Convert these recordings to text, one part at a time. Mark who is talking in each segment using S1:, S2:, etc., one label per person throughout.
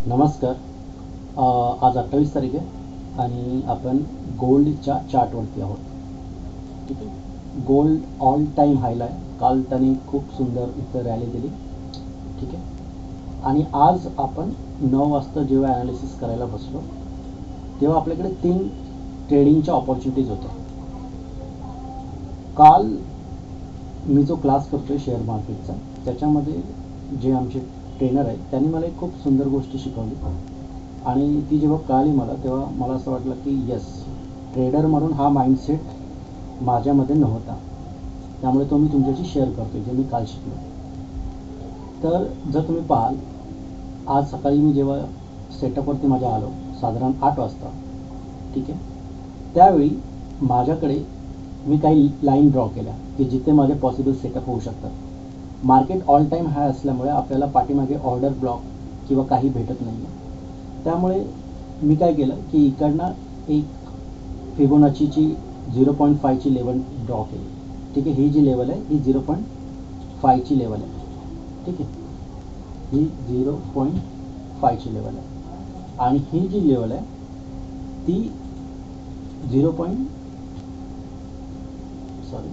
S1: नमस्कार. आज 28 तारीख आहे आणि आपण गोल्डच्या चार्टवरती आहोत. ठीक आहे. गोल्ड ऑल टाईम हायला आहे. काल त्याने खूप सुंदर इथं रॅली दिली. ठीक आहे. आणि आज आपण 9 वाजता जेव्हा ॲनालिसिस करायला बसलो तेव्हा आपल्याकडे 3 ट्रेडिंगच्या ऑपॉर्च्युनिटीज होत्या. काल मी जो क्लास करतो आहे शेअर मार्केटचा, त्याच्यामध्ये जे आमचे ट्रेनर आहेत त्यांनी मला एक खूप सुंदर गोष्ट शिकवली आणि ती जेव्हा कळाली मला तेव्हा मला असं वाटलं की येस, ट्रेडर म्हणून हा माइंडसेट माझ्यामध्ये नव्हता. त्यामुळे तो मी तुमच्याशी शेअर करतो जे मी काल शिकलो. तर जर तुम्ही पाहाल, आज सकाळी मी जेव्हा सेटअपवरती माझ्या आलो साधारण 8 वाजता, ठीक आहे, त्यावेळी माझ्याकडे मी काही लाईन ड्रॉ केल्या की जिथे माझे पॉसिबल सेटअप होऊ शकतात. मार्केट ऑल टाईम हाय असल्यामुळे आपल्याला पाठीमागे ऑर्डर ब्लॉक किंवा काही भेटत नाही आहे. त्यामुळे मी काय केलं की इकडनं एक फिबोनाचीची 0.5ची लेवल ड्रॉ केली. ठीक आहे. ही जी लेवल आहे ही 0.5ची लेवल आहे. ठीक आहे. ही 0.5ची लेवल आहे आणि ही जी लेवल आहे ती 0. सॉरी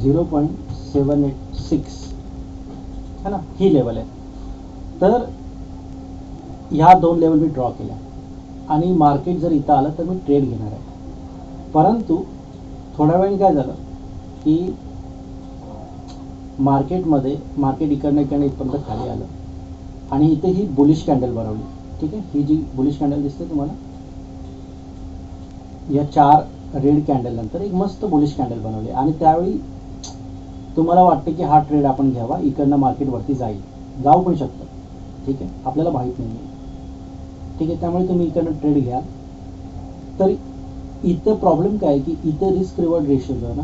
S1: 0.786 है ना, ही लेवल आहे. तर ह्या 2 लेवल मी ड्रॉ केल्या आणि मार्केट जर इथं आलं तर मी ट्रेड घेणार आहे. परंतु थोड्या वेळाने काय झालं की मार्केट इकडनं इथपर्यंत खाली आलं आणि इथे ही बुलिश कॅन्डल बनवली. ठीक आहे. ही जी बुलिश कॅन्डल दिसते तुम्हाला, या 4 रेड कॅन्डल नंतर एक मस्त बुलिश कॅन्डल बनवली आणि त्यावेळी तुम्हाला वाटते की हा ट्रेड आपण घ्यावा, इकडनं मार्केटवरती जाऊ पण शकतं. ठीक आहे. आपल्याला माहीत नाही आहे. ठीक आहे. त्यामुळे तुम्ही इकडनं ट्रेड घ्या. तर इथं प्रॉब्लेम काय आहे की इथं रिस्क रिवॉर्ड रेशो जो आहे ना,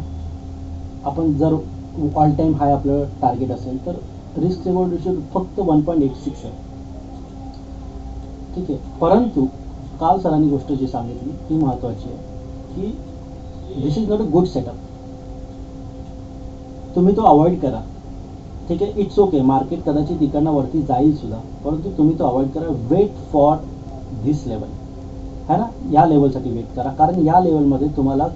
S1: आपण जर ऑल टाईम हाय आपलं टार्गेट असेल तर रिस्क रिवॉर्ड रेशो फक्त 1.86 आहे. ठीक आहे. परंतु काल सरांनी गोष्ट जी सांगितली ती महत्त्वाची आहे की this is not a good setup. तुम्ही तो अवॉइड करा. ठीक आहे. इट्स ओके, मार्केट कदाचित इकडनं वरती जाईल सुद्धा, परंतु तुम्ही तो अवॉइड करा. वेट फॉर धिस लेवल है ना, या लेवलसाठी वेट करा, कारण या लेवलमध्ये तुम्हाला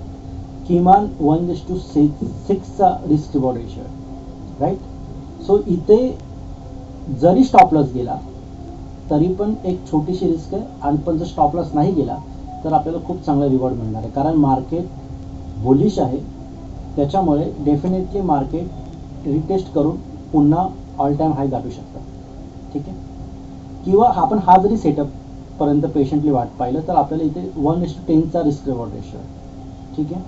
S1: किमान 1:6चा रिस्क रिवॉर्ड रेशो आहे. राईट. सो इथे जरी स्टॉप लॉस गेला तरी पण एक छोटीशी रिस्क आहे आणि पण जर स्टॉप लॉस नाही गेला तर आपल्याला खूप चांगला रिवॉर्ड मिळणार आहे, कारण मार्केट बुलिश आहे. त्याच्यामुळे डेफिनेटली मार्केट रिटेस्ट करून पुन्हा ऑल टाईम हाय गाठू शकतं. ठीक आहे. किंवा आपण हा जरी सेटअप पर्यंत पेशंटली वाट पाहिलं तर आपल्याला इथे 1:10चा रिस्क रिवॉर्ड रेशो आहे. ठीक आहे.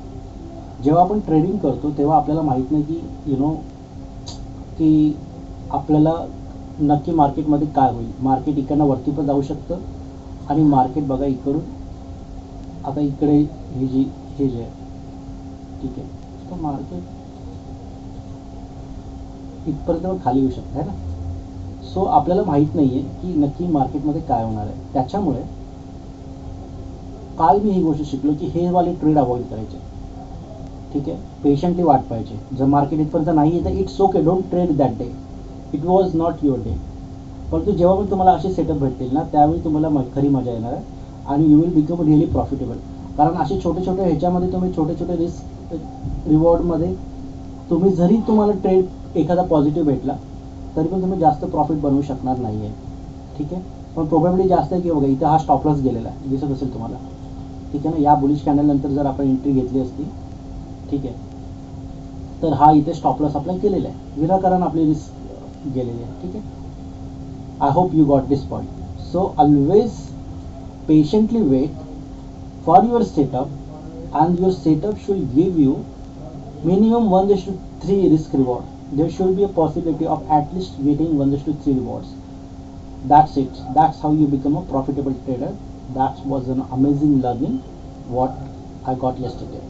S1: जेव्हा आपण ट्रेडिंग करतो तेव्हा आपल्याला माहीत नाही की की आपल्याला नक्की मार्केटमध्ये काय होईल. मार्केट इकडनं वरती पण जाऊ शकतं आणि मार्केट बघा इकडून आता इकडे हे जे आहे, ठीक आहे, तर मार्केट इथपर्यंत खाली येऊ शकतं है ना. सो आपल्याला माहीत नाही आहे की नक्की मार्केटमध्ये काय होणार आहे. त्याच्यामुळे काल मी ही गोष्ट शिकलो की हे वाले ट्रेड अवॉइड करायचे. ठीक आहे. पेशंटली वाट पाहिजे. जर मार्केट इथपर्यंत नाही आहे तर it's okay, don't trade that day, it was not your day. परंतु जेव्हा पण तुम्हाला असे सेटअप भेटतील ना त्यावेळी तुम्हाला खरी मजा येणार आहे आणि you will become really profitable. कारण असे छोटे छोटे ह्याच्यामध्ये तुम्ही छोटे छोटे रिस्क रिवॉर्डमध्ये तुम्ही जरी तुम्हाला ट्रेड एखादा पॉझिटिव्ह भेटला तरी पण तुम्ही जास्त प्रॉफिट बनवू शकणार नाही आहे. ठीक आहे. पण प्रोबॅबिलिटी जास्त आहे की बघा इथं हा स्टॉप लॉस गेलेला आहे, दिसत असेल तुम्हाला. ठीक आहे ना. या बुलिश कॅन्डल नंतर जर आपण एंट्री घेतली असती, ठीक आहे, तर हा इथे स्टॉप लॉस आपला केलेला आहे, विनाकारण आपली रिस्क गेलेली आहे. ठीक आहे. I hope you got this point. So always patiently wait for your setup, and your setup should give you minimum 1:3 risk reward. There should be a possibility of at least getting 1:3 rewards. That's it. That's how you become a profitable trader. That was an amazing learning what I got yesterday.